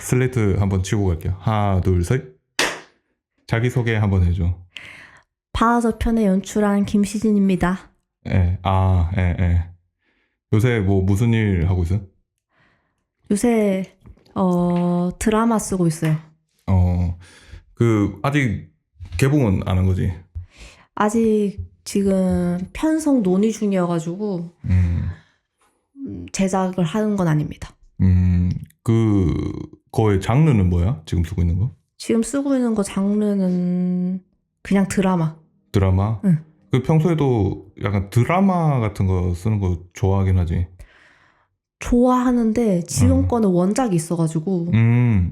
슬레이트 한번 치고 갈게요. 하나, 둘, 셋. 자기소개 한번 해줘. 바하저편에 연출한 김시진입니다. 예. 요새 뭐 무슨 일 하고 있어? 요새 드라마 쓰고 있어요. 아직 개봉은 안 한 거지? 아직 지금 편성 논의 중이어가지고 음, 제작을 하는 건 아닙니다. 거의 장르는 뭐야? 지금 쓰고 있는 거? 지금 쓰고 있는 거 장르는 그냥 드라마. 드라마? 응. 평소에도 약간 드라마 같은 거 쓰는 거 좋아하긴 하지. 좋아하는데 지금 거는 원작이 있어가지고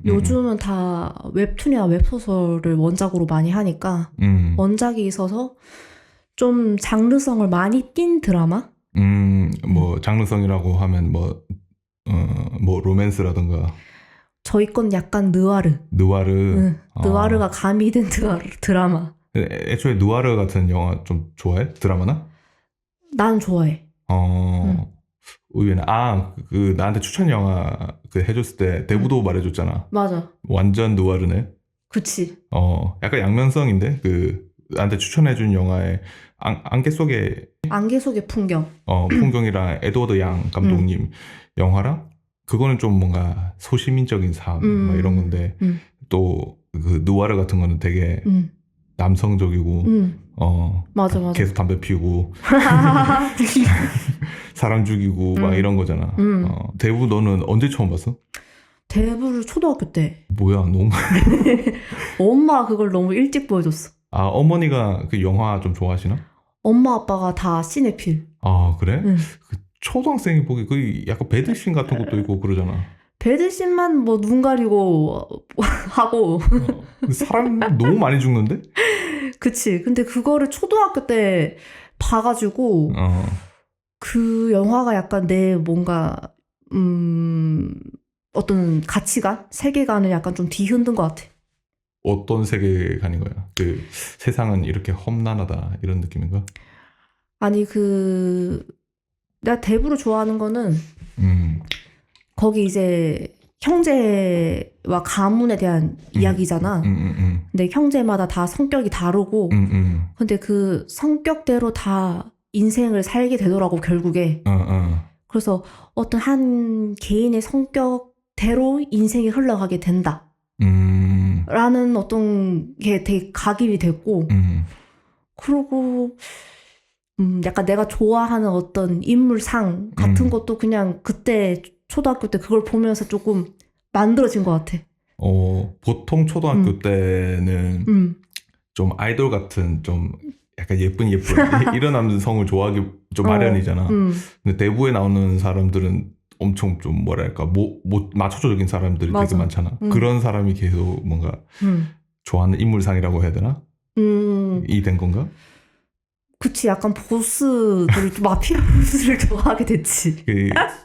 요즘은 다 웹툰이나 웹소설을 원작으로 많이 하니까 원작이 있어서 좀 장르성을 많이 띈 드라마? 뭐 장르성이라고 하면 뭐 로맨스라든가 저희 건 약간 느와르. 느와르. 응, 느와르가 가미된 드라마. 애초에 느와르 같은 영화 좀 좋아해? 드라마나? 난 좋아해. 의외네. 나한테 추천 영화 해줬을 때 대부도 말해줬잖아. 맞아. 완전 느와르네. 그치. 약간 양면성인데 나한테 추천해준 영화에 안개 속의 안개 속의 풍경. 풍경이랑 에드워드 양 감독님 영화랑 그거는 좀 뭔가 소시민적인 삶 막 이런 건데 또 그 느와르 같은 거는 되게 남성적이고 맞아. 계속 담배 피우고 사람 죽이고 막 이런 거잖아. 대부 너는 언제 처음 봤어? 대부를 초등학교 때. 뭐야 너무 엄마가 그걸 너무 일찍 보여줬어. 어머니가 그 영화 좀 좋아하시나? 엄마 아빠가 다 시네필. 그래? 응. 초등학생이 보기 그 약간 배드신 같은 것도 있고 그러잖아. 배드신만 뭐 눈 가리고 하고. 사람 너무 많이 죽는데? 그치. 근데 그거를 초등학교 때 봐가지고 그 영화가 약간 내 뭔가 어떤 가치관? 세계관을 약간 좀 뒤흔든 것 같아. 어떤 세계관인 거야? 세상은 이렇게 험난하다 이런 느낌인가? 아니 내가 대부를 좋아하는 거는 거기 이제 형제와 가문에 대한 이야기잖아. 근데 형제마다 다 성격이 다르고 근데 그 성격대로 다 인생을 살게 되더라고 결국에. 그래서 어떤 한 개인의 성격대로 인생이 흘러가게 된다. 라는 어떤 게 되게 각인이 됐고 그리고 약간 내가 좋아하는 어떤 인물상 같은 것도 그냥 그때 초등학교 때 그걸 보면서 조금 만들어진 것 같아. 보통 초등학교 때는 좀 아이돌 같은 좀 약간 예쁜 이런 남성을 좋아하기 좀 마련이잖아. 근데 대부에 나오는 사람들은 엄청 좀 뭐랄까 마초적인 사람들이 맞아. 되게 많잖아. 그런 사람이 계속 뭔가 좋아하는 인물상이라고 해야 되나? 이 된 건가? 그치, 약간 마피아 보스를 좋아하게 됐지.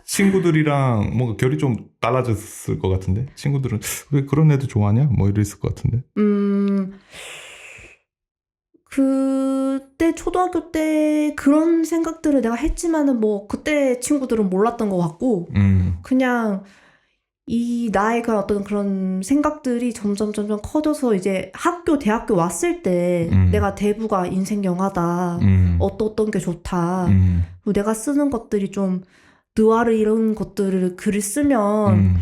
친구들이랑 뭔가 결이 좀 달라졌을 것 같은데? 친구들은 왜 그런 애들 좋아하냐? 뭐 이랬을 것 같은데? 그때 초등학교 때 그런 생각들을 내가 했지만은 뭐 그때 친구들은 몰랐던 것 같고 그냥 이 나의 그런 생각들이 점점 커져서 이제 대학교 왔을 때 내가 대부가 인생 영화다. 어떤 게 좋다. 그리고 내가 쓰는 것들이 좀 느와르 이런 것들을 글을 쓰면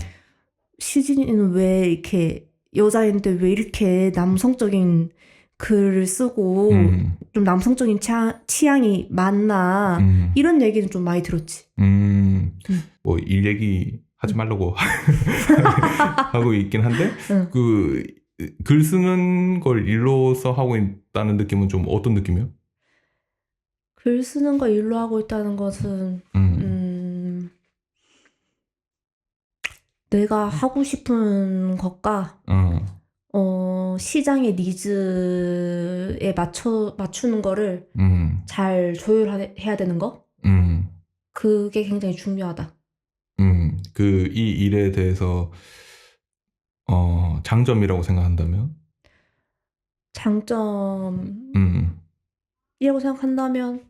시진이는 왜 이렇게 여자인데 왜 이렇게 남성적인 글을 쓰고 좀 남성적인 취향이 많나 이런 얘기는 좀 많이 들었지. 뭐 일 얘기 하지 말라고 하고 있긴 한데 글 쓰는 걸 일로서 하고 있다는 느낌은 좀 어떤 느낌이야? 글 쓰는 거 일로 하고 있다는 것은 내가 하고 싶은 것과 시장의 니즈에 맞추는 거를 잘 조율해야 되는 거? 그게 굉장히 중요하다. 이 일에 대해서 장점이라고 생각한다면? 장점이라고 생각한다면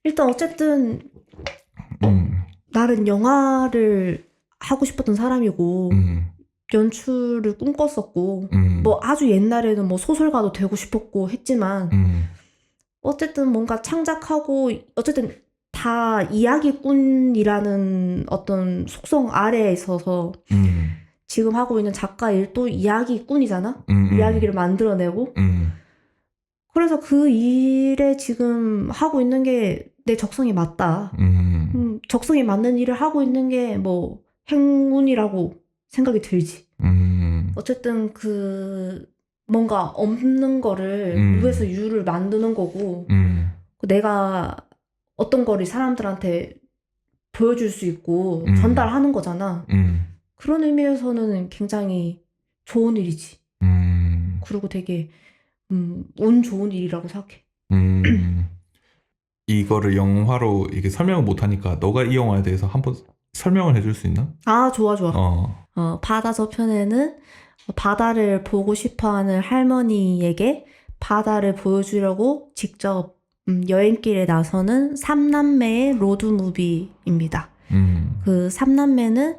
일단 어쨌든 나는 영화를 하고 싶었던 사람이고 연출을 꿈꿨었고 뭐 아주 옛날에는 뭐 소설가도 되고 싶었고 했지만 어쨌든 뭔가 창작하고 어쨌든 다 이야기꾼이라는 어떤 속성 아래에 있어서 지금 하고 있는 작가 일도 이야기꾼이잖아. 이야기를 만들어내고 그래서 그 일에 지금 하고 있는 게 내 적성이 맞다. 적성이 맞는 일을 하고 있는 게 뭐 행운이라고 생각이 들지. 어쨌든 그 뭔가 없는 거를 무에서 유를 만드는 거고 내가 어떤 거를 사람들한테 보여줄 수 있고 전달하는 거잖아. 그런 의미에서는 굉장히 좋은 일이지. 그리고 되게 운 좋은 일이라고 생각해. 이거를 영화로 이게 설명을 못하니까 너가 이 영화에 대해서 한번 설명을 해줄 수 있나? 아, 좋아. 바다 저편에는 바다를 보고 싶어하는 할머니에게 바다를 보여주려고 직접 여행길에 나서는 3남매의 로드무비입니다. 그 3남매는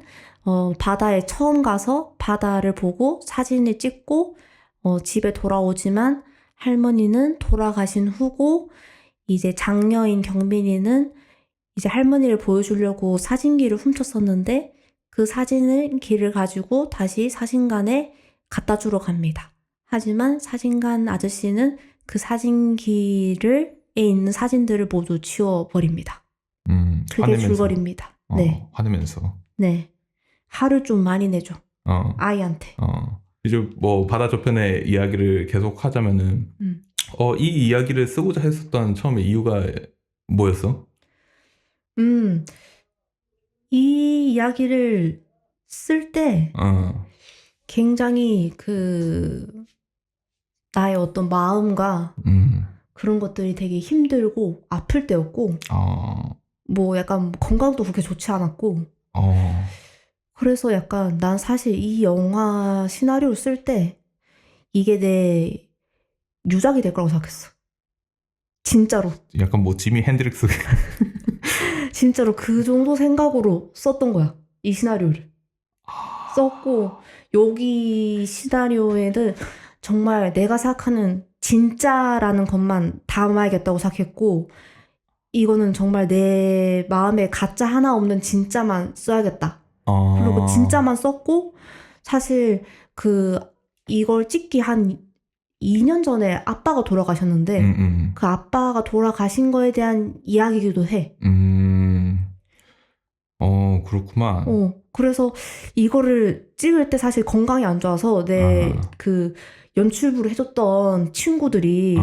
바다에 처음 가서 바다를 보고 사진을 찍고 집에 돌아오지만 할머니는 돌아가신 후고 이제 장녀인 경민이는 이제 할머니를 보여주려고 사진기를 훔쳤었는데 그 사진을 기를 가지고 다시 사진관에 갖다 주러 갑니다. 하지만 사진관 아저씨는 그 사진기에 있는 사진들을 모두 지워버립니다. 그게 화내면서. 줄거리입니다. 네. 화내면서. 네. 화를 좀 많이 내죠. 아이한테. 이제 뭐 바다 저편의 이야기를 계속 하자면은 이 이야기를 쓰고자 했었던 처음에 이유가 뭐였어? 이 이야기를 쓸 때 굉장히 나의 어떤 마음과 그런 것들이 되게 힘들고 아플 때였고 뭐 약간 건강도 그렇게 좋지 않았고 그래서 약간 난 사실 이 영화 시나리오를 쓸 때 이게 내 유작이 될 거라고 생각했어. 진짜로. 약간 뭐 지미 핸드릭스. 진짜로 그 정도 생각으로 썼던 거야. 이 시나리오를. 썼고 여기 시나리오에는 정말 내가 생각하는 진짜라는 것만 담아야겠다고 생각했고 이거는 정말 내 마음에 가짜 하나 없는 진짜만 써야겠다. 그리고 진짜만 썼고 사실 이걸 찍기 한 2년 전에 아빠가 돌아가셨는데 그 아빠가 돌아가신 거에 대한 이야기이기도 해. 그렇구만. 그래서 이거를 찍을 때 사실 건강이 안 좋아서 내 연출부를 해줬던 친구들이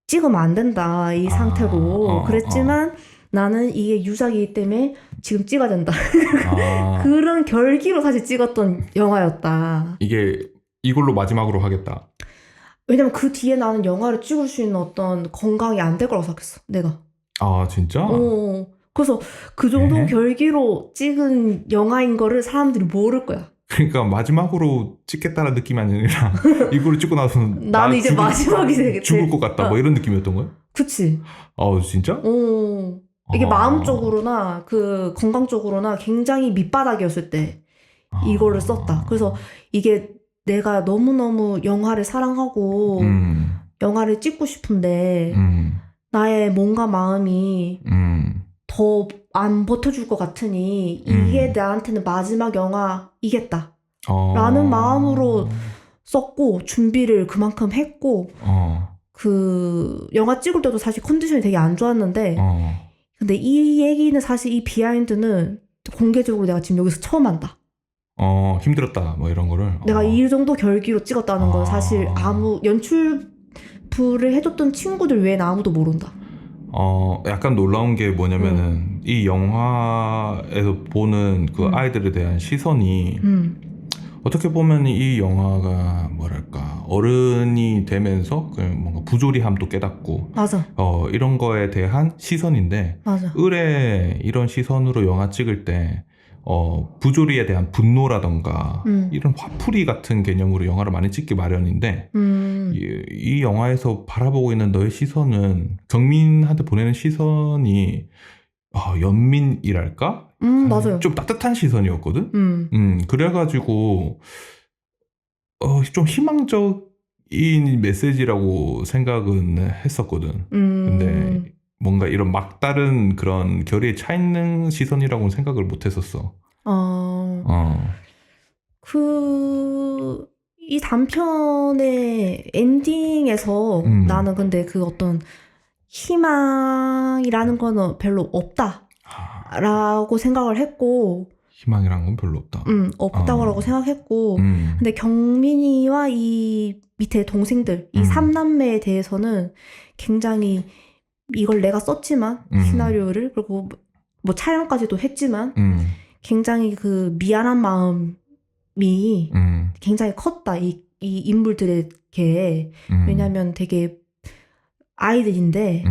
찍으면 안 된다 이 상태로 그랬지만 나는 이게 유작이기 때문에 지금 찍어야 된다. 그런 결기로 사실 찍었던 영화였다. 이걸로 마지막으로 하겠다. 왜냐면 그 뒤에 나는 영화를 찍을 수 있는 어떤 건강이 안 될 거라고 생각했어. 내가. 아 진짜? 그래서 그 정도 결기로 찍은 영화인 거를 사람들이 모를 거야. 그러니까 마지막으로 찍겠다는 느낌이 아니라 이거를 찍고 나서는 나는 이제 마지막이 되겠지. 죽을 것 같다. 뭐 이런 느낌이었던 거야? 그치. 진짜? 이게 마음적으로나 건강적으로나 굉장히 밑바닥이었을 때 이거를 썼다. 그래서 이게 내가 너무너무 영화를 사랑하고 영화를 찍고 싶은데 나의 몸과 마음이 더 안 버텨줄 것 같으니 이게 나한테는 마지막 영화이겠다 라는 마음으로 썼고 준비를 그만큼 했고 영화 찍을 때도 사실 컨디션이 되게 안 좋았는데 근데 이 얘기는 사실 이 비하인드는 공개적으로 내가 지금 여기서 처음 한다. 힘들었다 뭐 이런 거를 내가 이 정도 결기로 찍었다는 건 사실 연출부를 해줬던 친구들 외에는 아무도 모른다. 약간 놀라운 게 뭐냐면은 이 영화에서 보는 그 아이들에 대한 시선이 어떻게 보면 이 영화가 뭐랄까 어른이 되면서 뭔가 부조리함도 깨닫고 맞아. 이런 거에 대한 시선인데 맞아. 을에 이런 시선으로 영화 찍을 때 부조리에 대한 분노라던가 이런 화풀이 같은 개념으로 영화를 많이 찍기 마련인데 이 영화에서 바라보고 있는 너의 시선은 경민한테 보내는 시선이 연민이랄까? 맞아요. 좀 따뜻한 시선이었거든? 그래가지고, 좀 희망적인 메시지라고 생각은 했었거든. 근데 뭔가 이런 막다른 그런 결이 차 있는 시선이라고는 생각을 못 했었어. 이 단편의 엔딩에서 나는 근데 그 어떤 희망이라는 거는 별로 없다라고 생각을 했고, 희망이란 건 별로 없다. 없다고 생각했고, 근데 경민이와 이 밑에 동생들, 이 3남매에 대해서는 굉장히 이걸 내가 썼지만, 시나리오를, 그리고 뭐 촬영까지도 했지만, 굉장히 그 미안한 마음이 굉장히 컸다. 이 인물들에게. 왜냐면 되게 아이들인데,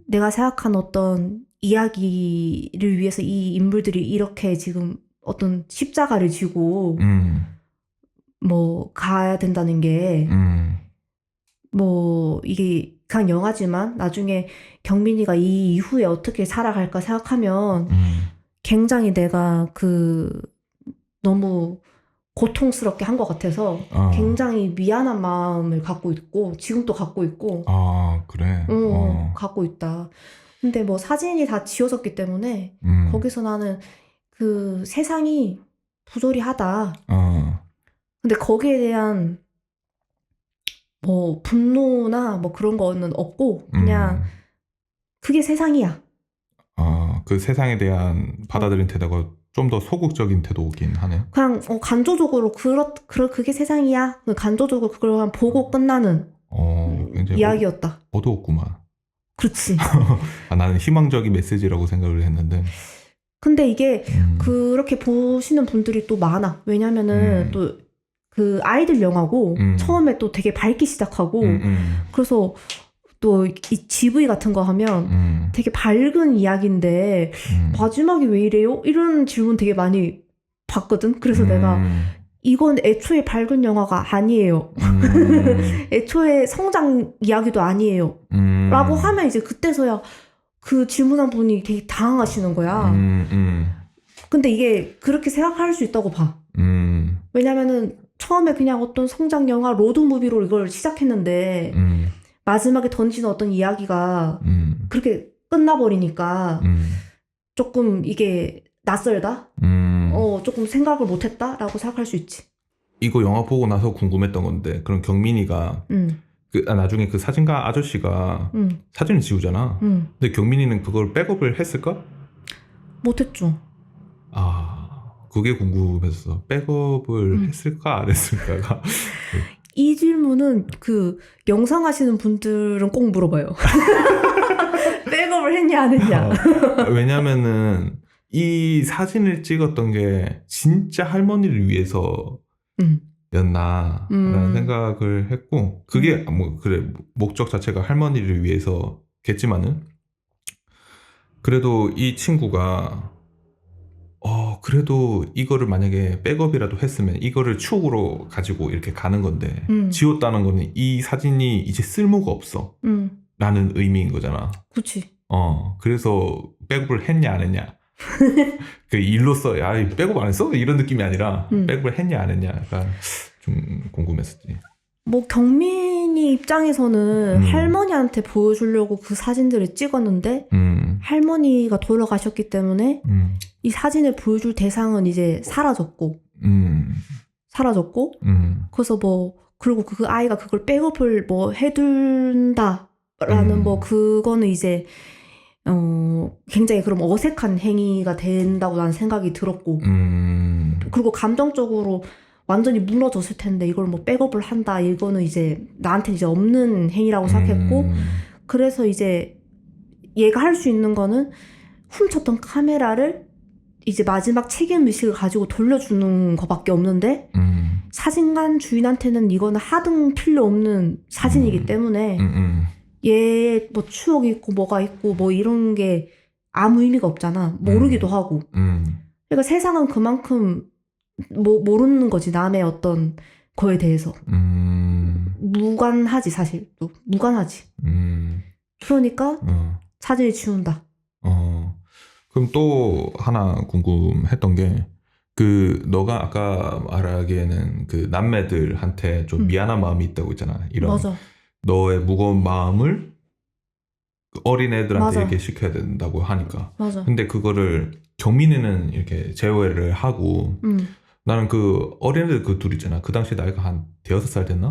내가 생각한 어떤 이야기를 위해서 이 인물들이 이렇게 지금 어떤 십자가를 지고 뭐 가야 된다는 게 뭐 이게 그냥 영화지만 나중에 경민이가 이 이후에 어떻게 살아갈까 생각하면 굉장히 내가 너무 고통스럽게 한 것 같아서 굉장히 미안한 마음을 갖고 있고 지금도 갖고 있고 그래? 갖고 있다. 근데 뭐 사진이 다 지워졌기 때문에 거기서 나는 그 세상이 부조리하다. 근데 거기에 대한 뭐 분노나 뭐 그런 거는 없고 그냥 그게 세상이야. 그 세상에 대한 받아들인 태도가 좀 더 소극적인 태도긴 하네. 그냥 간조적으로 그게 세상이야. 간조적으로 그걸 그냥 보고 끝나는 이야기였다. 어두웠구만. 그렇지. 나는 희망적인 메시지라고 생각을 했는데. 근데 이게 그렇게 보시는 분들이 또 많아. 왜냐면은 또 그 아이들 영화고 처음에 또 되게 밝기 시작하고 그래서 또 이 GV 같은 거 하면 되게 밝은 이야기인데 마지막이 왜 이래요? 이런 질문 되게 많이 받거든. 그래서 내가 이건 애초에 밝은 영화가 아니에요. 애초에 성장 이야기도 아니에요. 라고 하면 이제 그때서야 그 질문한 분이 되게 당황하시는 거야. 근데 이게 그렇게 생각할 수 있다고 봐. 왜냐면은 처음에 그냥 어떤 성장 영화 로드무비로 이걸 시작했는데 마지막에 던지는 어떤 이야기가 그렇게 끝나버리니까 조금 이게 낯설다? 조금 생각을 못했다라고 생각할 수 있지. 이거 영화 보고 나서 궁금했던 건데 그럼 경민이가 나중에 그 사진가 아저씨가 사진을 지우잖아. 근데 경민이는 그걸 백업을 했을까? 못했죠. 그게 궁금했어. 백업을 했을까 안 했을까가. 이 질문은 그 영상 하시는 분들은 꼭 물어봐요. 백업을 했냐 안 했냐. 왜냐면은 이 사진을 찍었던 게 진짜 할머니를 위해서 였나라는 생각을 했고 그게 뭐 그래 목적 자체가 할머니를 위해서겠지만은 그래도 이 친구가 그래도 이거를 만약에 백업이라도 했으면 이거를 추억으로 가지고 이렇게 가는 건데 지웠다는 거는 이 사진이 이제 쓸모가 없어 라는 의미인 거잖아. 그치. 그래서 백업을 했냐 안 했냐 그 일로써 야 백업 안 했어? 이런 느낌이 아니라 백업을 했냐 안 했냐 약간 좀 궁금했었지. 뭐 경민이 입장에서는 할머니한테 보여주려고 그 사진들을 찍었는데 할머니가 돌아가셨기 때문에 이 사진을 보여줄 대상은 이제 사라졌고 그래서 뭐 그리고 그 아이가 그걸 백업을 뭐 해둔다라는 뭐 그거는 이제 굉장히 그럼 어색한 행위가 된다고 난 생각이 들었고 그리고 감정적으로 완전히 무너졌을 텐데 이걸 뭐 백업을 한다 이거는 이제 나한테 이제 없는 행위라고 생각했고 그래서 이제 얘가 할 수 있는 거는 훔쳤던 카메라를 이제 마지막 책임의식을 가지고 돌려주는 거밖에 없는데 사진관 주인한테는 이거는 하등 필요 없는 사진이기 때문에 얘의 뭐 추억이 있고 뭐가 있고 뭐 이런 게 아무 의미가 없잖아. 모르기도 하고. 그러니까 세상은 그만큼 모르는 거지. 남의 어떤 거에 대해서. 무관하지 사실. 또 무관하지. 그러니까 사진을 지운다. 그럼 또 하나 궁금했던 게, 너가 아까 말하기에는 그 남매들한테 좀 미안한 마음이 있다고 있잖아. 이런 맞아. 너의 무거운 마음을 어린애들한테 맞아. 이렇게 시켜야 된다고 하니까. 맞아. 근데 그거를 경민이는 이렇게 제어를 하고, 나는 그 어린애들 그 둘 있잖아. 그 당시 나이가 한 6살 됐나?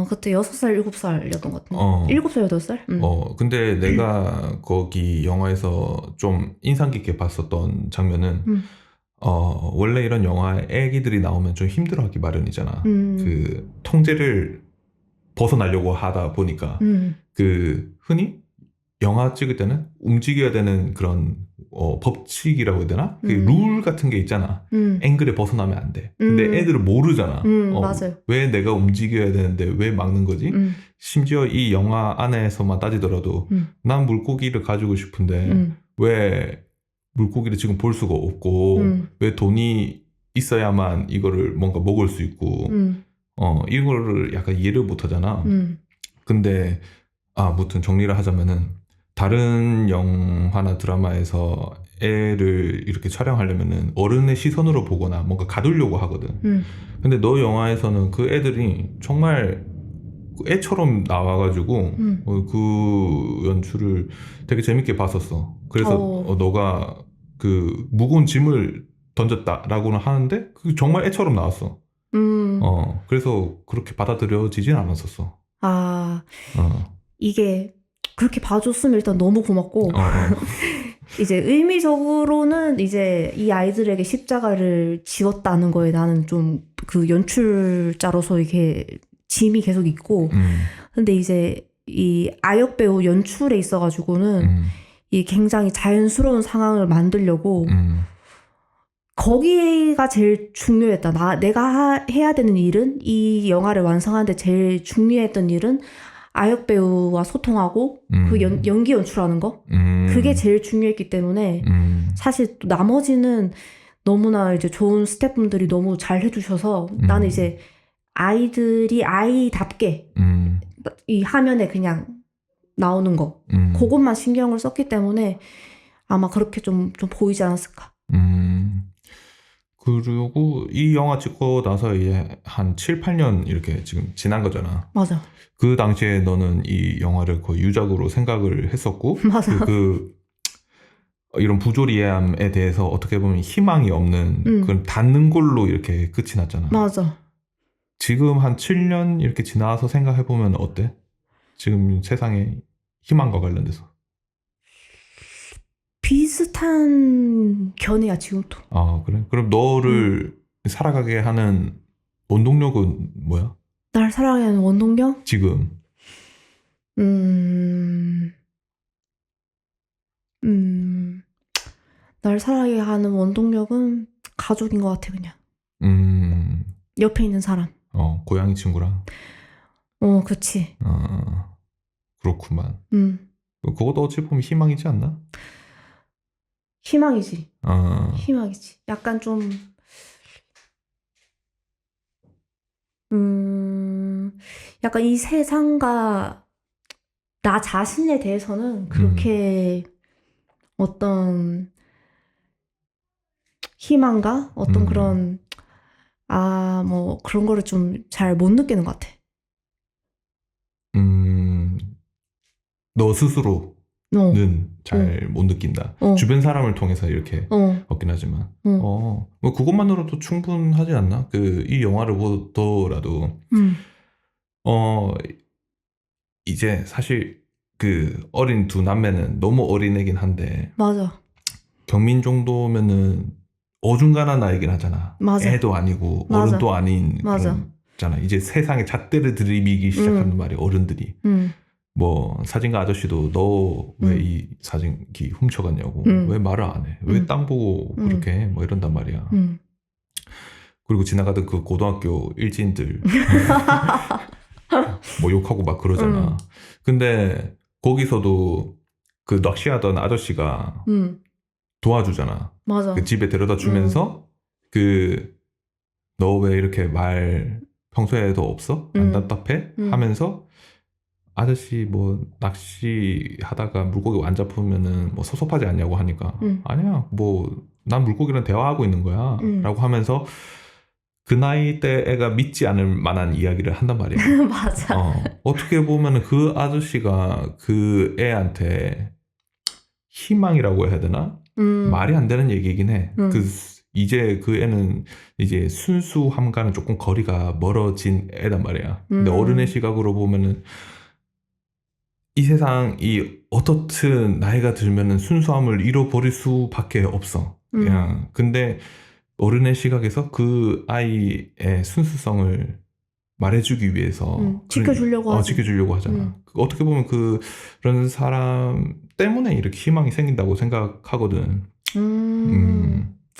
그때 6살, 7살이었던 것 같은데. 7살, 8살? 근데 내가 거기 영화에서 좀 인상 깊게 봤었던 장면은, 원래 이런 영화에 애기들이 나오면 좀 힘들어하기 마련이잖아. 그 통제를 벗어나려고 하다 보니까, 그 흔히 영화 찍을 때는 움직여야 되는 그런 법칙이라고 해야 되나? 룰 같은 게 있잖아. 앵글에 벗어나면 안 돼. 근데 애들은 모르잖아. 맞아요. 왜 내가 움직여야 되는데 왜 막는 거지? 심지어 이 영화 안에서만 따지더라도 난 물고기를 가지고 싶은데 왜 물고기를 지금 볼 수가 없고 왜 돈이 있어야만 이거를 뭔가 먹을 수 있고 이거를 약간 이해를 못 하잖아. 근데 무튼 정리를 하자면은 다른 영화나 드라마에서 애를 이렇게 촬영하려면은 어른의 시선으로 보거나 뭔가 가두려고 하거든. 근데 너 영화에서는 그 애들이 정말 애처럼 나와가지고 그 연출을 되게 재밌게 봤었어. 그래서 너가 그 무거운 짐을 던졌다라고는 하는데 그게 정말 애처럼 나왔어. 그래서 그렇게 받아들여지진 않았었어. 이게 그렇게 봐줬으면 일단 너무 고맙고 이제 의미적으로는 이제 이 아이들에게 십자가를 지웠다는 거에 나는 좀 그 연출자로서 이게 짐이 계속 있고 근데 이제 이 아역 배우 연출에 있어가지고는 이 굉장히 자연스러운 상황을 만들려고 거기가 제일 중요했다. 내가 해야 되는 일은 이 영화를 완성하는데 제일 중요했던 일은 아역 배우와 소통하고 그 연기 연출하는 거 그게 제일 중요했기 때문에 사실 또 나머지는 너무나 이제 좋은 스태프분들이 너무 잘 해주셔서 나는 이제 아이들이 아이답게 이 화면에 그냥 나오는 거 그것만 신경을 썼기 때문에 아마 그렇게 좀 보이지 않았을까. 그리고 이 영화 찍고 나서 이제 한 7, 8년 이렇게 지금 지난 거잖아. 맞아. 그 당시에 너는 이 영화를 거의 유작으로 생각을 했었고 맞아. 이런 부조리함에 대해서 어떻게 보면 희망이 없는 그런 닿는 걸로 이렇게 끝이 났잖아. 맞아. 지금 한 7년 이렇게 지나서 생각해보면 어때? 지금 세상에 희망과 관련돼서. 비슷한 견해야 지금도. 그래? 그럼 너를 살아가게 하는 원동력은 뭐야? 날 살아가게 하는 원동력? 지금. 날 살아가게 하는 원동력은 가족인 것 같아 그냥. 옆에 있는 사람. 고양이 친구랑. 그치. 그렇구만. 그것도 어찌 보면 희망이지 않나? 희망이지. 희망이지. 약간 좀 약간 이 세상과 나 자신에 대해서는 그렇게 어떤 희망과 어떤 그런 뭐 그런 거를 좀 잘 못 느끼는 것 같아. 너 스스로는 잘 못 느낀다. 주변 사람을 통해서 이렇게 얻긴 하지만. 뭐 그것만으로도 충분하지 않나? 이 영화를 보더라도 이제 사실 그 어린 두 남매는 너무 어린애긴 한데 맞아. 경민 정도면은 어중간한 나이긴 하잖아. 맞아. 애도 아니고 맞아. 어른도 아닌 맞아. 그런잖아. 이제 세상에 잣대를 들이미기 시작하는 말이 어른들이. 뭐 사진가 아저씨도 너 왜 이 사진기 훔쳐갔냐고 왜 말을 안 해? 왜 땅 보고 그렇게 해? 뭐 이런단 말이야. 그리고 지나가던 그 고등학교 일진들 뭐 욕하고 막 그러잖아. 근데 거기서도 그 낚시하던 아저씨가 도와주잖아. 맞아. 그 집에 데려다 주면서 너 왜 이렇게 말 평소에도 없어? 안 답답해? 하면서 아저씨 뭐 낚시 하다가 물고기 안 잡으면은 뭐 섭섭하지 않냐고 하니까 아니야 뭐 난 물고기랑 대화하고 있는 거야 라고 하면서 그 나이 때 애가 믿지 않을 만한 이야기를 한단 말이야. 맞아. 어떻게 보면은 그 아저씨가 그 애한테 희망이라고 해야 되나? 말이 안 되는 얘기이긴 해. 이제 그 애는 이제 순수함과는 조금 거리가 멀어진 애단 말이야. 근데 어른의 시각으로 보면은 이 세상이 어떻든 나이가 들면은 순수함을 잃어버릴 수밖에 없어. 그냥. 근데 어른의 시각에서 그 아이의 순수성을 말해주기 위해서 지켜주려고 하지. 지켜주려고 하잖아. 어떻게 보면 그런 사람 때문에 이렇게 희망이 생긴다고 생각하거든.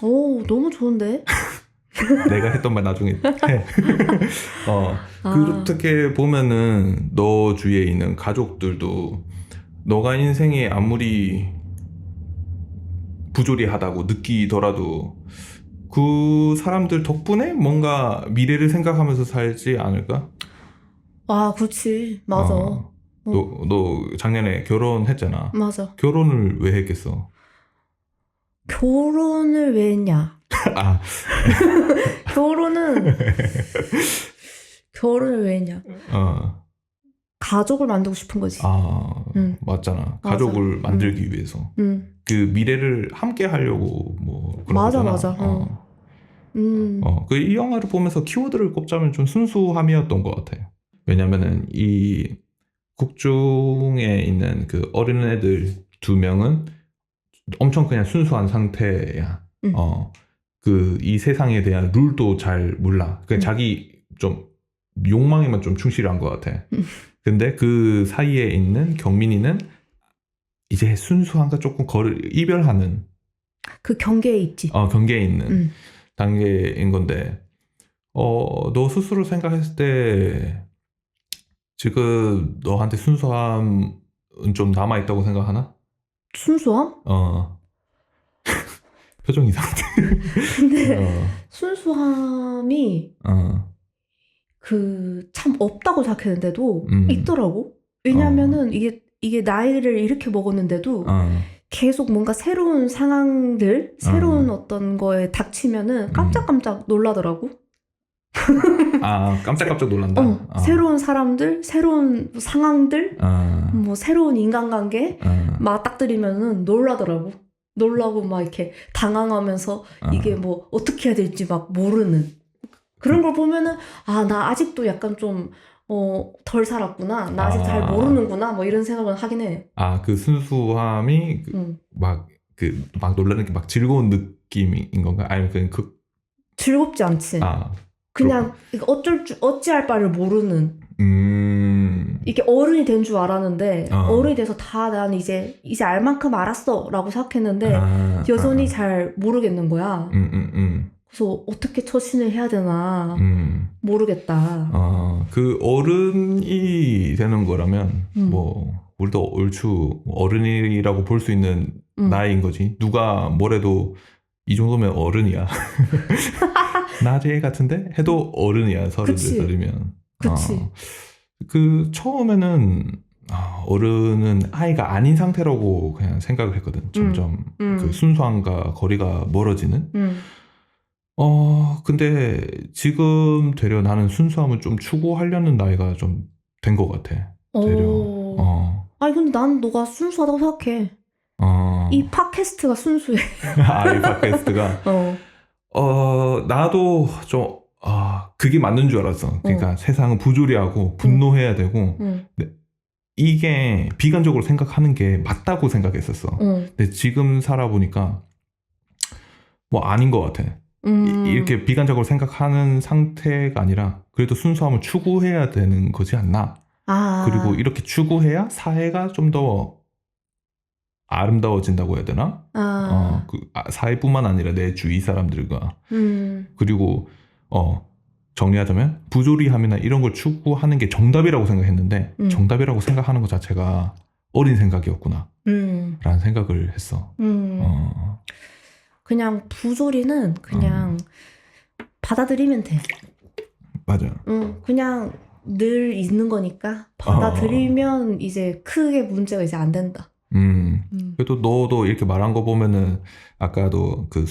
오, 너무 좋은데? 내가 했던 말 나중에 해. 그렇게 보면은 너 주위에 있는 가족들도 너가 인생에 아무리 부조리하다고 느끼더라도 그 사람들 덕분에 뭔가 미래를 생각하면서 살지 않을까? 아, 그렇지. 맞아. 너 작년에 결혼했잖아. 맞아. 결혼을 왜 했겠어? 결혼을 왜 했냐? 아. 결혼을 왜 했냐? 가족을 만들고 싶은 거지. 맞잖아. 가족을 만들기 위해서. 그 미래를 함께 하려고 뭐 그런 맞아, 거잖아. 맞아. 이 영화를 보면서 키워드를 꼽자면 좀 순수함이었던 것 같아. 왜냐면은 이 국중에 있는 그 어린애들 2명은 엄청 그냥 순수한 상태야. 이 세상에 대한 룰도 잘 몰라. 그냥 자기 좀 욕망에만 좀 충실한 것 같아. 근데 그 사이에 있는 경민이는 이제 순수함과 조금 이별하는 그 경계에 있지. 경계에 있는 단계인 건데 너 스스로 생각했을 때 지금 너한테 순수함은 좀 남아있다고 생각하나? 순수함? 표정 이상한데. 근데 순수함이 참 없다고 생각했는데도 있더라고. 왜냐면은 이게 나이를 이렇게 먹었는데도 계속 뭔가 새로운 상황들, 새로운 어떤 거에 닥치면은 깜짝깜짝 놀라더라고. 깜짝깜짝 놀란다. 새로운 사람들, 새로운 상황들, 뭐 새로운 인간관계 맞닥뜨리면은 놀라더라고. 놀라고 막 이렇게 당황하면서 이게 뭐 어떻게 해야 될지 막 모르는 그런 걸 보면은 나 아직도 약간 좀 덜 살았구나. 나 아직 잘 모르는구나. 뭐 이런 생각은 하긴 해. 그 순수함이 막 놀라는 게 막 즐거운 느낌인 건가? 아니면 그냥 즐겁지 않지. 그냥 어찌할 바를 모르는. 이게 어른이 된 줄 알았는데 어른이 돼서 다 난 이제 알 만큼 알았어라고 생각했는데 여전히 잘 모르겠는 거야. 그래서 어떻게 처신을 해야 되나 모르겠다. 그 어른이 되는 거라면 뭐 우리도 얼추 어른이라고 볼 수 있는 나이인 거지. 누가 뭐래도 이 정도면 어른이야. 나제 같은데 해도 어른이야. 32살이면. 그치. 처음에는 어른은 아이가 아닌 상태라고 그냥 생각을 했거든. 점점 그 순수함과 거리가 멀어지는. 근데 지금 되려 나는 순수함을 좀 추구하려는 나이가 좀 된 것 같아. 되려. 아니 근데 난 너가 순수하다고 생각해. 이 팟캐스트가 순수해. 이 팟캐스트가. 나도 좀 그게 맞는 줄 알았어. 그러니까 세상은 부조리하고 분노해야 되고 이게 비관적으로 생각하는 게 맞다고 생각했었어. 근데 지금 살아보니까 뭐 아닌 것 같아. 이렇게 비관적으로 생각하는 상태가 아니라 그래도 순수함을 추구해야 되는 거지 않나. 그리고 이렇게 추구해야 사회가 좀 더 아름다워진다고 해야 되나? 사회뿐만 아니라 내 주위 사람들과 그리고 정리하자면 부조리함이나 이런 걸 추구하는 게 정답이라고 생각했는데 정답이라고 생각하는 것 자체가 어린 생각이었구나 라는 생각을 했어. 그냥 부조리는 그냥 받아들이면 돼. 맞아. 그냥 늘 있는 거니까 받아들이면 이제 크게 문제가 이제 안 된다. 그래도 너도 이렇게 말한 거 보면은 아까도 그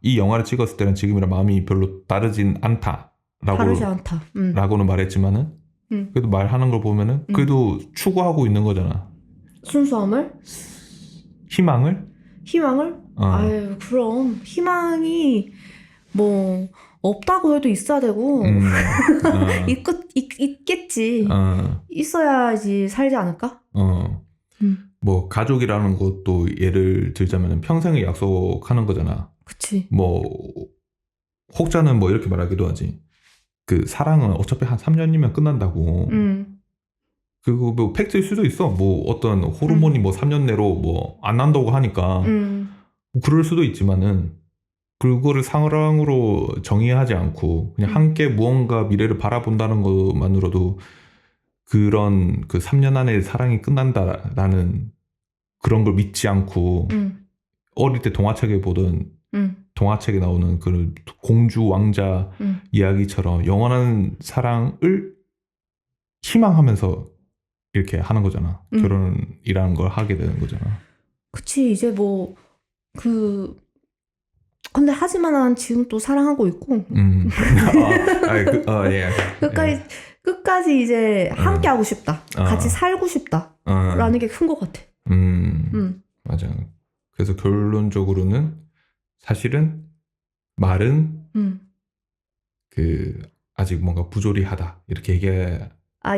이 영화를 찍었을 때는 지금이랑 마음이 별로 다르진 않다. 다르지 않다. 라고는 말했지만은 그래도 말하는 걸 보면은 그래도 추구하고 있는 거잖아. 순수함을? 희망을? 아유, 그럼 희망이 뭐 없다고 해도 있어야 되고 있겠지. 있어야지 살지 않을까? 뭐 가족이라는 것도 예를 들자면 평생을 약속하는 거잖아. 그치. 뭐 혹자는 뭐 이렇게 말하기도 하지. 그 사랑은 어차피 한 3년이면 끝난다고. 그거 뭐 팩트일 수도 있어. 뭐 어떤 호르몬이 뭐 3년 내로 뭐 안 난다고 하니까 그럴 수도 있지만은 그거를 사랑으로 정의하지 않고 그냥 함께 무언가 미래를 바라본다는 것만으로도 그런 그 3년 안에 사랑이 끝난다라는 그런 걸 믿지 않고 어릴 때 동화책에 보던 동화책에 나오는 그 공주 왕자 이야기처럼 영원한 사랑을 희망하면서 이렇게 하는 거잖아. 결혼이라는 걸 하게 되는 거잖아. 그치. 이제 뭐 근데 하지만 난 지금 또 사랑하고 있고 예. 끝까지 이제 함께 하고 싶다. 같이 살고 싶다. 라는 게 큰 것 같아. 맞아. 그래서 결론적으로는 사실은 말은 그 아직 뭔가 부조리하다 이렇게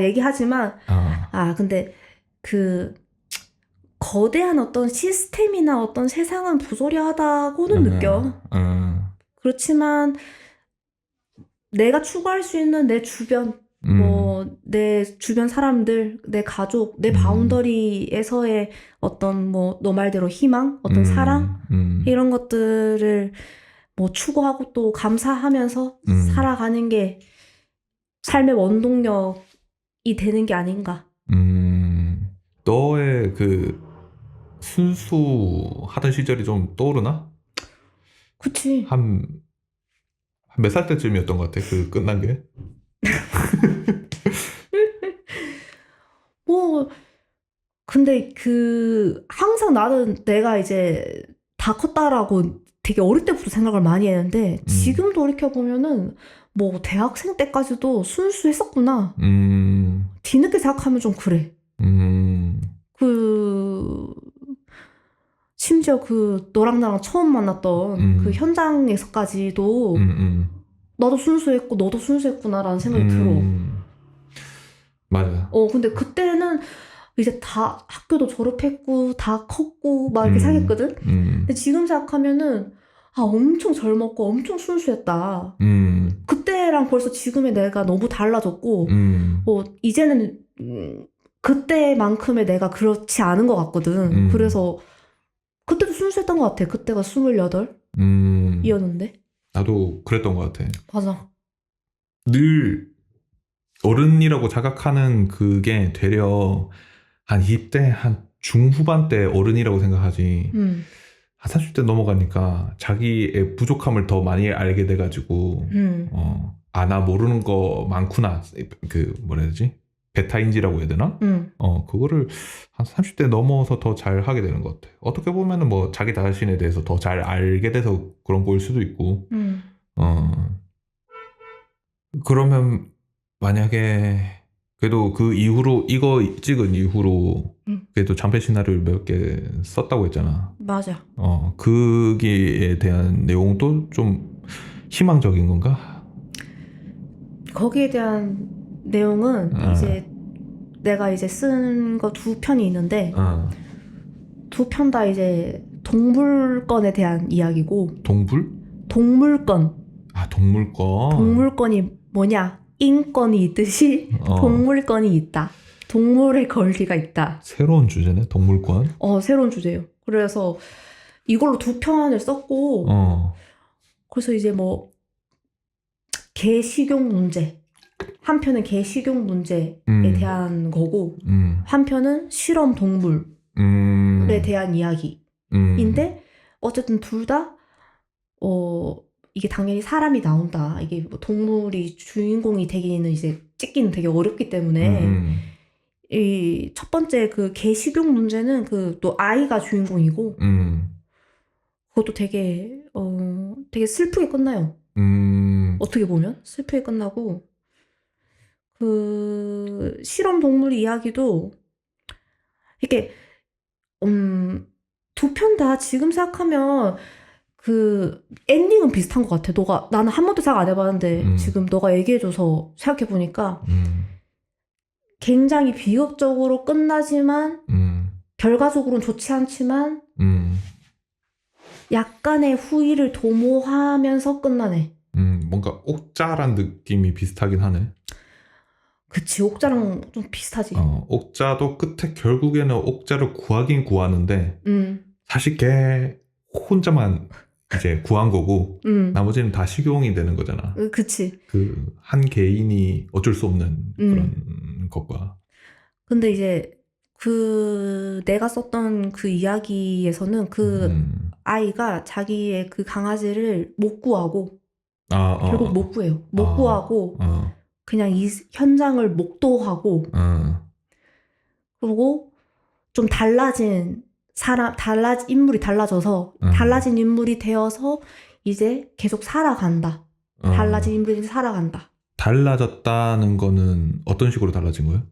얘기하지만 근데 그 거대한 어떤 시스템이나 어떤 세상은 부조리하다고는 느껴. 그렇지만 내가 추구할 수 있는 내 주변 뭐 내 주변 사람들, 내 가족, 내 바운더리에서의 어떤 뭐 너 말대로 희망, 어떤 사랑 이런 것들을 뭐 추구하고 또 감사하면서 살아가는 게 삶의 원동력이 되는 게 아닌가. 너의 그 순수하던 시절이 좀 떠오르나? 그치. 한 몇 살 때쯤이었던 것 같아, 그 끝난 게? 뭐, 근데 항상 나는 내가 이제 다 컸다라고 되게 어릴 때부터 생각을 많이 했는데, 지금 돌이켜보면은, 뭐, 대학생 때까지도 순수했었구나. 뒤늦게 생각하면 좀 그래. 심지어 너랑 나랑 처음 만났던 그 현장에서까지도 나도 순수했고 너도 순수했구나라는 생각이 들어. 맞아. 근데 그때는 이제 다 학교도 졸업했고 다 컸고 막 이렇게 생각했거든. 근데 지금 생각하면은 엄청 젊었고 엄청 순수했다. 그때랑 벌써 지금의 내가 너무 달라졌고 이제는 그때만큼의 내가 그렇지 않은 것 같거든. 그래서 그때도 순수했던 것 같아. 그때가 28이었는데. 나도 그랬던 것 같아. 맞아. 늘 어른이라고 자각하는 그게 되려 한 20대, 한 중후반 때 어른이라고 생각하지. 한 30대 넘어가니까 자기의 부족함을 더 많이 알게 돼가지고 나 모르는 거 많구나. 뭐라 해야 되지? 베타인지라고 해야 되나? 그거를 한 30대 넘어서 더 잘 하게 되는 것 같아. 어떻게 보면은 뭐 자기 자신에 대해서 더 잘 알게 돼서 그런 거일 수도 있고. 그러면 만약에 그래도 그 이후로 이거 찍은 이후로 그래도 장편 시나리오를 몇 개 썼다고 했잖아. 맞아. 거기에 대한 내용도 좀 희망적인 건가? 거기에 대한 내용은 이제 내가 이제 쓴 거 2편이 있는데 2편 다 이제 동물권에 대한 이야기고. 동물권. 동물권. 동물권이 뭐냐? 인권이 있듯이 동물권이 있다. 동물의 권리가 있다. 새로운 주제네, 동물권. 새로운 주제예요. 그래서 이걸로 2편을 썼고 그래서 이제 뭐 개 식용 문제, 한 편은 개 식용 문제에 대한 거고 한 편은 실험 동물에 대한 이야기인데 어쨌든 둘 다 이게 당연히 사람이 나온다. 이게 뭐 동물이 주인공이 되기는 이제 찍기는 되게 어렵기 때문에 이 첫 번째 그 개 식용 문제는 그 또 아이가 주인공이고 그것도 되게 되게 슬프게 끝나요. 어떻게 보면 슬프게 끝나고 그 실험 동물 이야기도 이렇게 두 편 다 지금 생각하면 그 엔딩은 비슷한 것 같아. 나는 한 번도 생각 안 해봤는데 지금 너가 얘기해줘서 생각해보니까 굉장히 비극적으로 끝나지만 결과적으로는 좋지 않지만 약간의 후회를 도모하면서 끝나네. 뭔가 옥자란 느낌이 비슷하긴 하네. 그치, 옥자랑 좀 비슷하지. 옥자도 끝에 결국에는 옥자를 구하긴 구하는데 사실 걔 혼자만 이제 구한 거고 나머지는 다 식용이 되는 거잖아. 그치. 그 한 개인이 어쩔 수 없는 그런 것과. 근데 이제 그 내가 썼던 그 이야기에서는 그 아이가 자기의 그 강아지를 못 구하고 결국 못 구해요. 못 구하고 그냥 이 현장을 목도하고 그리고 좀 인물이 달라져서 달라진 인물이 되어서 이제 계속 살아간다. 달라진 인물이 살아간다. 달라졌다는 거는 어떤 식으로 달라진 거예요?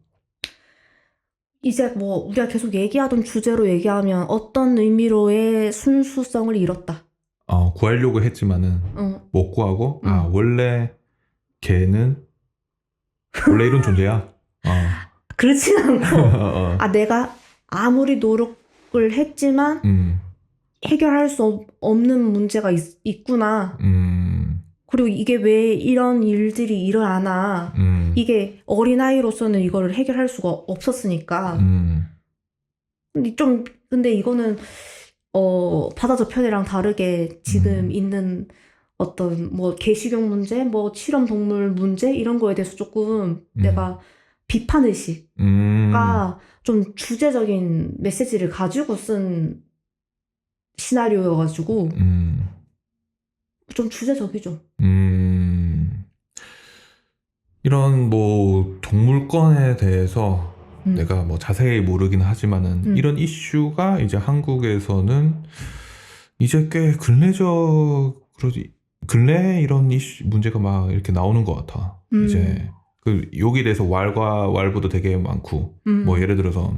이제 뭐 우리가 계속 얘기하던 주제로 얘기하면 어떤 의미로의 순수성을 잃었다. 구하려고 했지만은 못 구하고 원래 걔는 원래 이런 존재야. 그렇진 않고 내가 아무리 노력을 했지만 해결할 수 없는 문제가 있구나. 그리고 이게 왜 이런 일들이 일어나나. 이게 어린아이로서는 이거를 해결할 수가 없었으니까. 근데 이거는 바다저 편이랑 다르게 지금 있는 어떤 뭐 개식용 문제, 뭐 실험 동물 문제 이런 거에 대해서 조금 내가 비판의식과 좀 주제적인 메시지를 가지고 쓴 시나리오여가지고 좀 주제적이죠. 이런 뭐 동물권에 대해서 내가 뭐 자세히 모르긴 하지만은 이런 이슈가 이제 한국에서는 이제 꽤 근래에 이런 이슈 문제가 막 이렇게 나오는 것 같아. 이제 그 여기에 대해서 왈과 왈부도 되게 많고 뭐 예를 들어서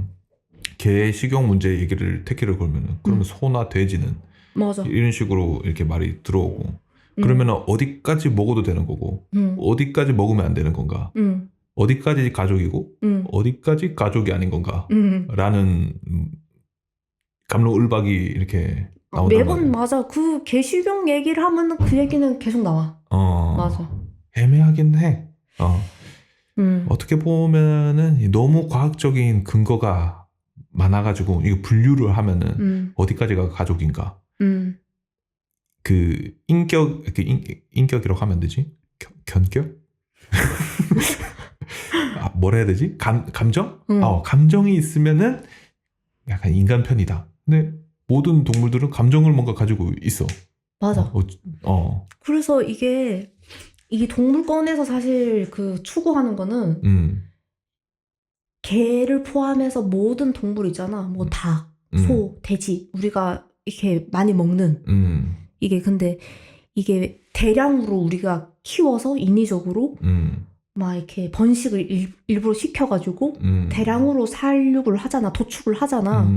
개 식용 문제 얘기를 택기를 걸면은 그러면 소나 돼지는 맞아. 이런 식으로 이렇게 말이 들어오고 그러면 어디까지 먹어도 되는 거고 어디까지 먹으면 안 되는 건가 어디까지 가족이고 어디까지 가족이 아닌 건가 라는 갑론을박이 이렇게 나온단 매번 말이야. 맞아. 그 개식용 얘기를 하면 그 얘기는 계속 나와. 맞아. 애매하긴 해. 어떻게 보면은 너무 과학적인 근거가 많아가지고 이거 분류를 하면은 어디까지가 가족인가 그 인격이라고 하면 되지? 견격? 뭐라 해야 되지? 감정? 감정이 있으면은 약간 인간 편이다. 근데 모든 동물들은 감정을 뭔가 가지고 있어. 맞아. 그래서 이게 동물권에서 사실 그 추구하는 거는 개를 포함해서 모든 동물 있잖아. 뭐 닭, 소, 돼지 우리가 이렇게 많이 먹는 이게 근데 이게 대량으로 우리가 키워서 인위적으로 막 이렇게 번식을 일부러 시켜가지고 대량으로 살육을 하잖아. 도축을 하잖아.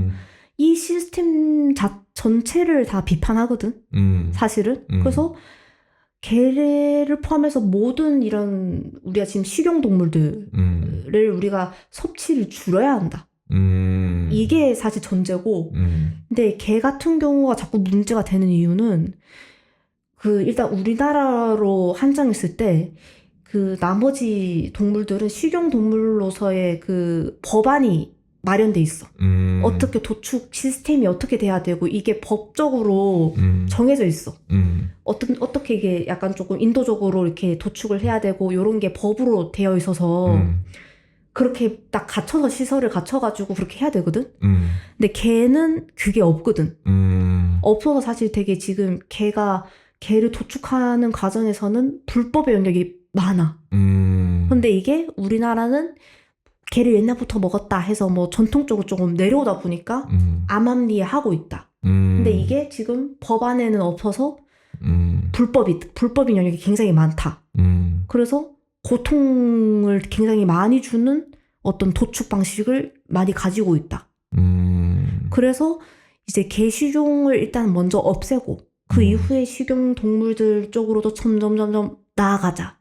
이 시스템 전체를 다 비판하거든. 사실은. 그래서 개를 포함해서 모든 이런 우리가 지금 식용동물들을 우리가 섭취를 줄여야 한다. 이게 사실 전제고 근데 개 같은 경우가 자꾸 문제가 되는 이유는 그 일단 우리나라로 한정했을 때 그 나머지 동물들은 식용동물로서의 그 법안이 마련돼 있어. 어떻게 도축 시스템이 어떻게 돼야 되고 이게 법적으로 정해져 있어. 어떻게 이게 약간 조금 인도적으로 이렇게 도축을 해야 되고 이런 게 법으로 되어 있어서 그렇게 딱 갖춰서 시설을 갖춰가지고 그렇게 해야 되거든. 근데 개는 그게 없거든. 없어서 사실 되게 지금 개가 개를 도축하는 과정에서는 불법의 영역이 많아. 근데 이게 우리나라는 개를 옛날부터 먹었다 해서 뭐 전통적으로 조금 내려오다 보니까 암암리에 하고 있다. 근데 이게 지금 법안에는 없어서 불법인 영역이 굉장히 많다. 그래서 고통을 굉장히 많이 주는 어떤 도축 방식을 많이 가지고 있다. 그래서 이제 개 식용을 일단 먼저 없애고 그 이후에 식용 동물들 쪽으로도 점점 나아가자.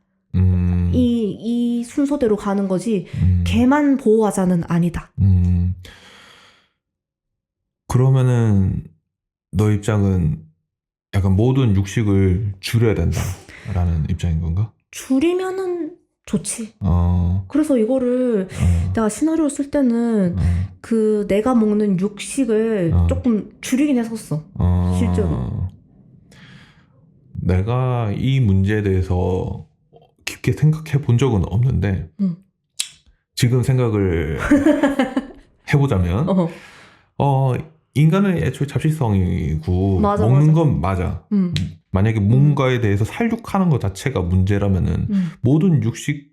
이 순서대로 가는 거지 개만 보호하자는 아니다. 그러면은 너 입장은 약간 모든 육식을 줄여야 된다라는 입장인 건가? 줄이면은 좋지. 그래서 이거를 내가 시나리오 쓸 때는 그 내가 먹는 육식을 조금 줄이긴 했었어. 실제로. 내가 이 문제에 대해서 깊게 생각해 본 적은 없는데 지금 생각을 해보자면 인간은 애초에 잡식성이고 맞아, 먹는 맞아. 건 맞아. 만약에 뭔가에 대해서 살육하는 것 자체가 문제라면은 모든 육식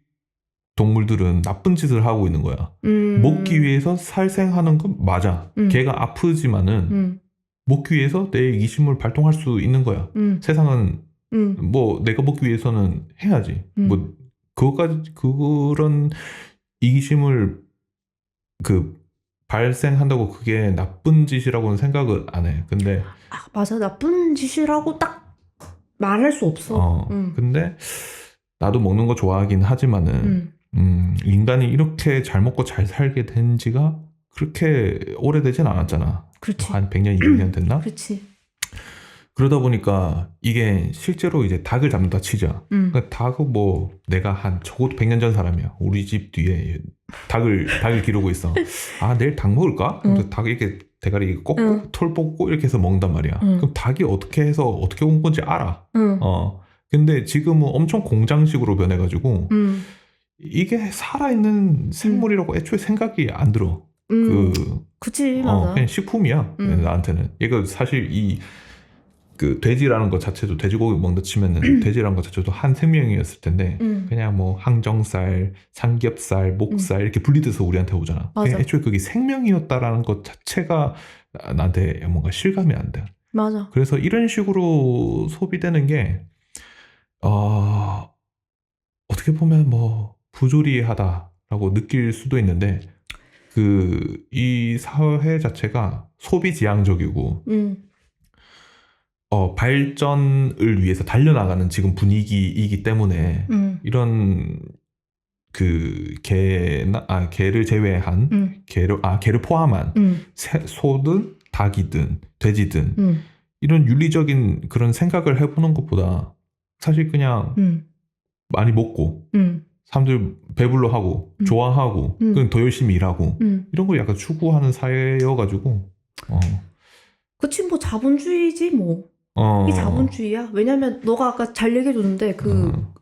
동물들은 나쁜 짓을 하고 있는 거야. 먹기 위해서 살생하는 건 맞아. 걔가 아프지만은 먹기 위해서 내 이기심을 발동할 수 있는 거야. 세상은 뭐 내가 먹기 위해서는 해야지. 뭐 그거까지 그런 이기심을 발생한다고 그게 나쁜 짓이라고는 생각은 안 해. 근데 맞아. 나쁜 짓이라고 딱 말할 수 없어. 근데 나도 먹는 거 좋아하긴 하지만은 인간이 이렇게 잘 먹고 잘 살게 된 지가 그렇게 오래되진 않았잖아. 그렇지. 한 100년, 200년 됐나? 그렇지. 그러다 보니까 이게 실제로 이제 닭을 잡는다 치자. 그러니까 닭은 뭐 내가 한 적어도 100년 전 사람이야. 우리 집 뒤에 닭을 기르고 있어. 아, 내일 닭 먹을까? 닭 이렇게 대가리 꺾고 털 뽑고 이렇게 해서 먹는단 말이야. 그럼 닭이 어떻게 해서 어떻게 온 건지 알아. 근데 지금은 엄청 공장식으로 변해가지고 이게 살아있는 생물이라고 애초에 생각이 안 들어. 그치, 맞아. 그냥 식품이야. 나한테는. 얘가 사실 돼지라는 것 자체도 돼지고기 먹는다 치면은 돼지라는 것 자체도 한 생명이었을 텐데 그냥 뭐 항정살, 삼겹살, 목살 이렇게 분리돼서 우리한테 오잖아. 그냥 애초에 그게 생명이었다라는 것 자체가 나한테 뭔가 실감이 안 돼. 맞아. 그래서 이런 식으로 소비되는 게 어떻게 보면 뭐 부조리하다라고 느낄 수도 있는데 이 사회 자체가 소비 지향적이고 발전을 위해서 달려나가는 지금 분위기이기 때문에 이런 개를 제외한 개를 포함한 소든 닭이든 돼지든 이런 윤리적인 그런 생각을 해보는 것보다 사실 그냥 많이 먹고 사람들 배불러 하고 좋아하고 그냥 더 열심히 일하고 이런 걸 약간 추구하는 사회여가지고 그치, 뭐 자본주의지 뭐. 이게 자본주의야. 왜냐면 너가 아까 잘 얘기해줬는데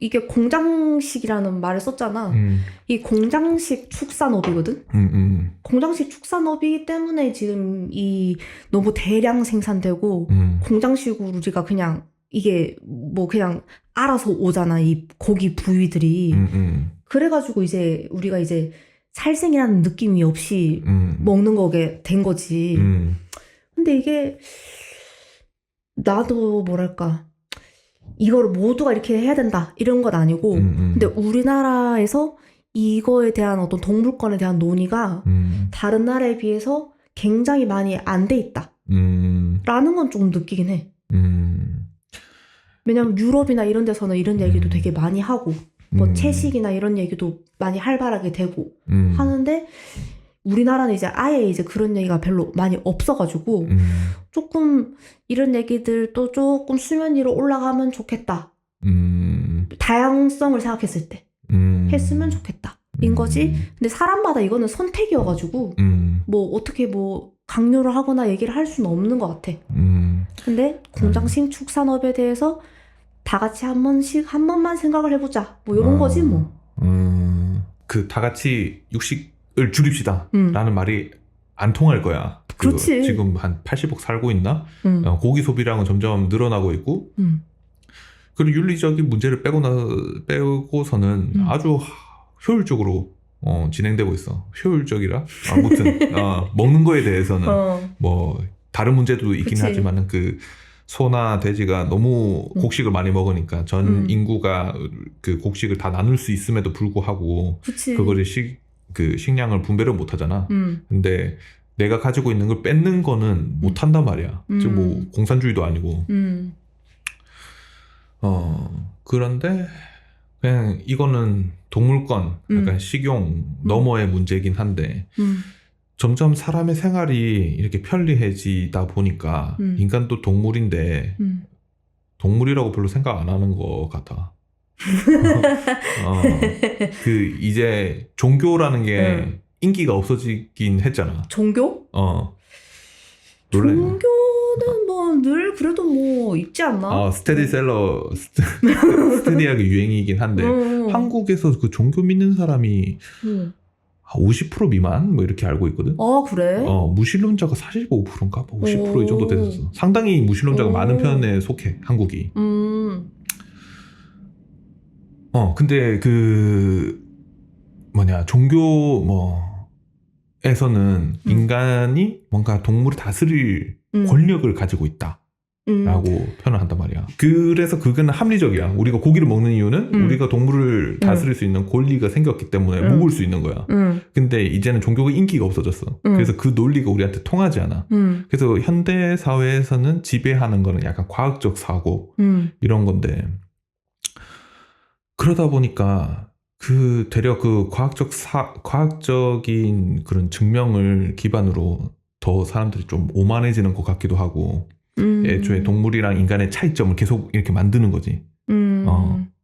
이게 공장식이라는 말을 썼잖아. 이 공장식 축산업이거든. 공장식 축산업이기 때문에 지금 이 너무 대량 생산되고 공장식으로 우리가 그냥 이게 뭐 그냥 알아서 오잖아. 이 고기 부위들이. 그래가지고 이제 우리가 이제 살생이라는 느낌이 없이 먹는 거게 된 거지. 근데 이게 나도 뭐랄까 이거를 모두가 이렇게 해야 된다 이런 건 아니고 근데 우리나라에서 이거에 대한 어떤 동물권에 대한 논의가 다른 나라에 비해서 굉장히 많이 안 돼 있다 라는 건 좀 느끼긴 해. 왜냐면 유럽이나 이런 데서는 이런 얘기도 되게 많이 하고 뭐 채식이나 이런 얘기도 많이 활발하게 되고 하는데 우리나라는 이제 아예 이제 그런 얘기가 별로 많이 없어가지고 조금 이런 얘기들도 조금 수면 위로 올라가면 좋겠다. 다양성을 생각했을 때 했으면 좋겠다. 인 거지. 근데 사람마다 이거는 선택이어가지고 뭐 어떻게 뭐 강요를 하거나 얘기를 할 수는 없는 것 같아. 근데 공장식 축산업에 대해서 다 같이 한 번만 생각을 해보자. 뭐 이런 거지 뭐. 다 같이 육식을 줄입시다 라는 말이 안 통할 거야. 그렇지. 지금 한 80억 살고 있나? 고기 소비량은 점점 늘어나고 있고 그리고 윤리적인 문제를 빼고서는 아주 효율적으로 진행되고 있어. 효율적이라? 아무튼 먹는 거에 대해서는 뭐 다른 문제도 있긴 그치. 하지만은 그 소나 돼지가 너무 곡식을 많이 먹으니까 전 인구가 그 곡식을 다 나눌 수 있음에도 불구하고 그치. 그거를 그 식량을 분배를 못 하잖아. 근데 내가 가지고 있는 걸 뺏는 거는 못 한단 말이야. 즉 뭐 공산주의도 아니고. 그런데 그냥 이거는 동물권, 약간 식용 너머의 문제이긴 한데 점점 사람의 생활이 이렇게 편리해지다 보니까 인간도 동물인데 동물이라고 별로 생각 안 하는 것 같아. 그 이제 종교라는 게 인기가 없어지긴 했잖아. 종교? 놀래. 종교는 뭐 늘 그래도 뭐 있지 않나? 스테디하게 유행이긴 한데 한국에서 그 종교 믿는 사람이 50% 미만 뭐 이렇게 알고 있거든. 그래? 무신론자가 45%인가 50% 이 정도 됐었어. 상당히 무신론자가 많은 편에 속해 한국이. 근데 그 종교 에서는 인간이 뭔가 동물을 다스릴 권력을 가지고 있다 라고 표현을 한단 말이야. 그래서 그건 합리적이야. 우리가 고기를 먹는 이유는 우리가 동물을 다스릴 수 있는 권리가 생겼기 때문에 먹을 수 있는 거야. 근데 이제는 종교가 인기가 없어졌어. 그래서 그 논리가 우리한테 통하지 않아. 그래서 현대 사회에서는 지배하는 거는 약간 과학적 사고 이런 건데, 그러다 보니까 되려 그 과학적인 그런 증명을 기반으로 더 사람들이 좀 오만해지는 것 같기도 하고, 애초에 동물이랑 인간의 차이점을 계속 이렇게 만드는 거지.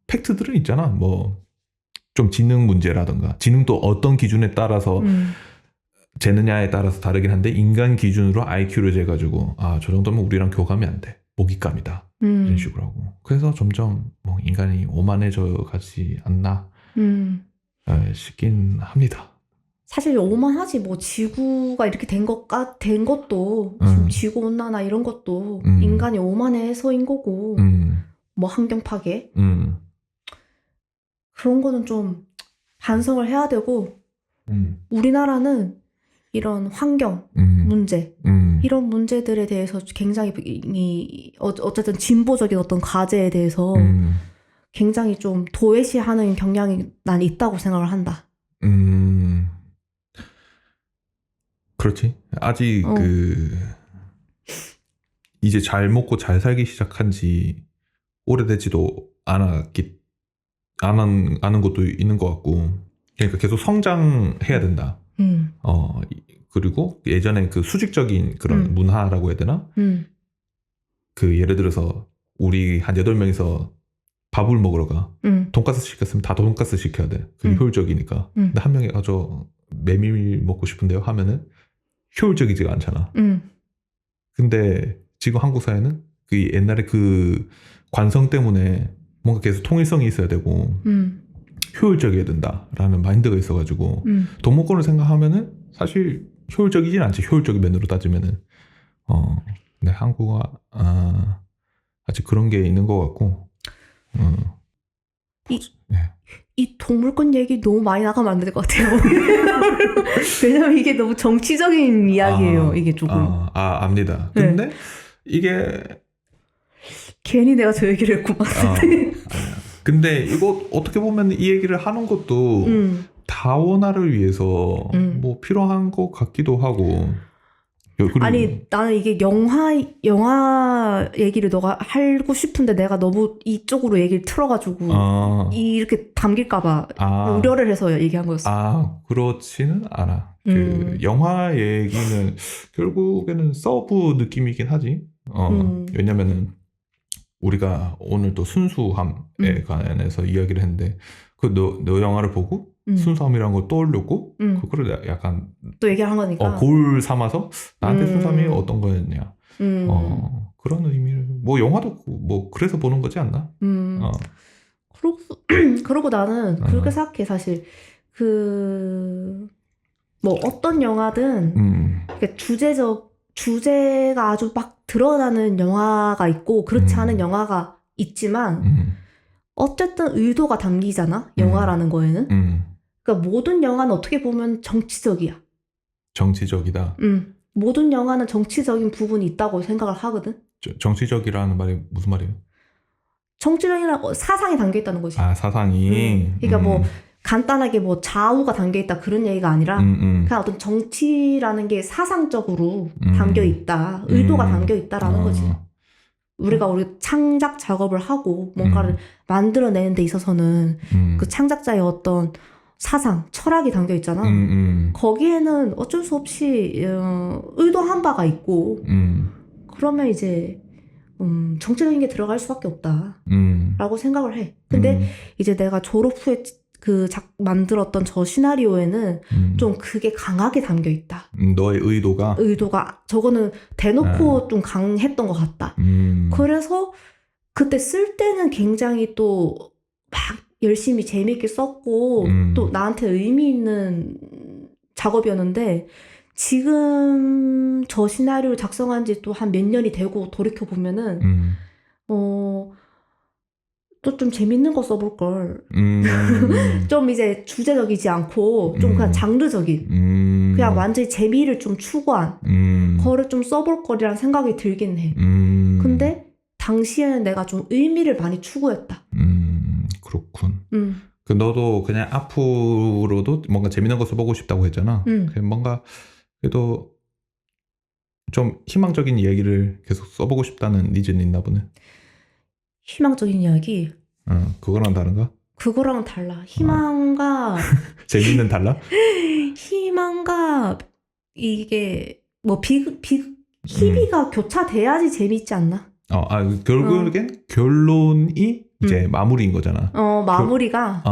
팩트들은 있잖아. 뭐, 좀 지능 문제라든가, 지능도 어떤 기준에 따라서 재느냐에 따라서 다르긴 한데, 인간 기준으로 IQ를 재가지고, 저 정도면 우리랑 교감이 안 돼. 먹잇감이다. 이런 식으로 하고. 그래서 점점 뭐 인간이 오만해져 가지 않나 싶긴 합니다. 사실 오만하지. 뭐 지구가 이렇게 된 것도 지금 지구 온난화 이런 것도 인간이 오만해서인 거고, 뭐 환경 파괴 그런 거는 좀 반성을 해야 되고, 우리나라는 이런 환경 문제 이런 문제들에 대해서 굉장히 어쨌든 진보적인 어떤 과제에 대해서 굉장히 좀 도외시하는 경향이 난 있다고 생각을 한다. 그렇지. 아직 이제 잘 먹고 잘 살기 시작한 지 오래되지도 않은 것도 있는 것 같고, 그러니까 계속 성장해야 된다. 그리고 예전에 그 수직적인 그런 문화라고 해야 되나? 그 예를 들어서 우리 한 8명이서 밥을 먹으러 가. 돈가스 시켰으면 다 돈가스 시켜야 돼. 그게 효율적이니까. 근데 한 명이 저 메밀 먹고 싶은데요 하면은 효율적이지가 않잖아. 근데 지금 한국 사회는 그 옛날에 그 관성 때문에 뭔가 계속 통일성이 있어야 되고 효율적이어야 된다라는 마인드가 있어가지고 동물권을 생각하면은 사실 효율적이진 않지. 효율적인 면으로 따지면은 근데 한국은 아직 그런 게 있는 것 같고. 이 동물권 얘기 너무 많이 나가면 안 될 것 같아요. 왜냐면 이게 너무 정치적인 이야기예요. 이게 조금. 압니다. 근데 이게 괜히 내가 저 얘기를 했구만. 근데 이거 어떻게 보면 이 얘기를 하는 것도 다원화를 위해서 뭐 필요한 것 같기도 하고. 아니 나는 이게 영화 얘기를 너가 하고 싶은데 내가 너무 이쪽으로 얘기를 틀어가지고 이렇게 담길까봐 우려를 해서 얘기한 거였어. 그렇지는 않아. 그 영화 얘기는 결국에는 서브 느낌이긴 하지. 왜냐면은 우리가 오늘 또 순수함에 관해서 이야기를 했는데, 너 영화를 보고 순수함이라는 걸 떠올렸고 그거를 약간 또 얘기한 거니까 골 삼아서 나한테 순수함이 어떤 거였냐 그런 의미를, 뭐 영화도 뭐 그래서 보는 거지 않나? 그러고 나는 그렇게 생각해. 사실 뭐 어떤 영화든 그러니까 주제가 아주 막 드러나는 영화가 있고 그렇지 않은 영화가 있지만 어쨌든 의도가 담기잖아. 영화라는 거에는. 그러니까 모든 영화는 어떻게 보면 정치적이야. 정치적이다. 모든 영화는 정치적인 부분이 있다고 생각을 하거든. 정치적이라는 말이 무슨 말이에요? 정치적이라고 사상이 담겨 있다는 거지. 아, 사상이. 그러니까 뭐 간단하게 뭐 좌우가 담겨 있다 그런 얘기가 아니라 그냥 어떤 정치라는 게 사상적으로 담겨 있다, 의도가 담겨 있다라는 거지. 우리 창작 작업을 하고 뭔가를 만들어내는 데 있어서는 그 창작자의 어떤 사상, 철학이 담겨 있잖아. 거기에는 어쩔 수 없이 의도한 바가 있고 그러면 이제 정치적인 게 들어갈 수밖에 없다라고 생각을 해. 근데 이제 내가 졸업 후에 만들었던 저 시나리오에는 좀 그게 강하게 담겨 있다. 너의 의도가 저거는 대놓고 좀 강했던 것 같다. 그래서 그때 쓸 때는 굉장히 또 막 열심히 재밌게 썼고 또 나한테 의미 있는 작업이었는데 지금 저 시나리오 작성한 지 또 한 몇 년이 되고 돌이켜 보면은 또 좀 재밌는 거 써볼 걸. 좀 이제 주제적이지 않고 좀 그냥 장르적인 그냥 완전히 재미를 좀 추구한 거를 좀 써볼 거리라는 생각이 들긴 해. 근데 당시에는 내가 좀 의미를 많이 추구했다. 그렇군. 그 너도 그냥 앞으로도 뭔가 재밌는 거 써보고 싶다고 했잖아. 뭔가 그래도 좀 희망적인 이야기를 계속 써보고 싶다는 니즈는 있나 보네. 희망적인 이야기? 그거랑 다른가? 그거랑 달라. 희망과 재미는 달라? 희망과 이게 뭐 희비가 교차돼야지 재밌지 않나? 결국엔 결론이 이제 마무리인 거잖아. 마무리가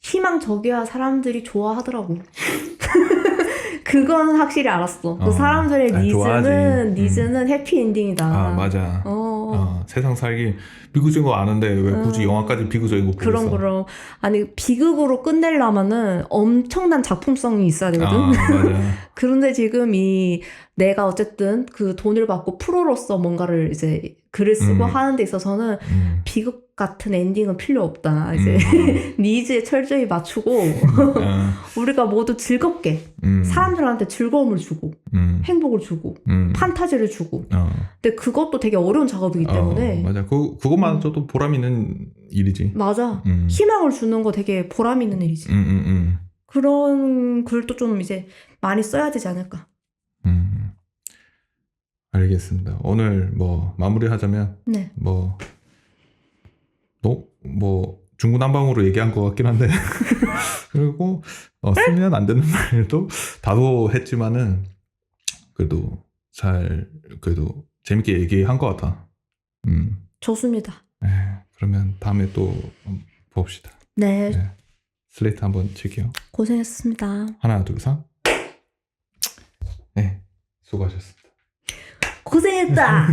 희망적이야 사람들이 좋아하더라고. 그건 확실히 알았어. 그 사람들의 니즈는 해피엔딩이다. 맞아. 세상 살기 비극적인 거 아는데 왜 굳이 영화까지 비극적인 거 보겠어? 그럼. 아니 비극으로 끝내려면은 엄청난 작품성이 있어야 되거든. 맞아. 그런데 지금 내가 어쨌든 그 돈을 받고 프로로서 뭔가를 이제 글을 쓰고 하는 데 있어서는 비극 같은 엔딩은 필요 없다. 이제 니즈에 철저히 맞추고 우리가 모두 즐겁게 사람들한테 즐거움을 주고 행복을 주고 판타지를 주고 근데 그것도 되게 어려운 작업이기 때문에 맞아. 그것만으로도 보람 있는 일이지. 맞아. 희망을 주는 거 되게 보람 있는 일이지. 그런 글도 좀 이제 많이 써야 되지 않을까. 알겠습니다. 오늘 뭐 마무리하자면 네. 뭐 중구난방으로 얘기한 것 같긴 한데 그리고 쓰면 안 되는 말도 다소 했지만은 그래도 재밌게 얘기한 것 같아. 좋습니다. 그러면 다음에 또 봅시다. 네. 슬레이트 한번 칠게요. 고생했습니다. 하나, 둘, 3. 네, 수고하셨습니다. 고생했다.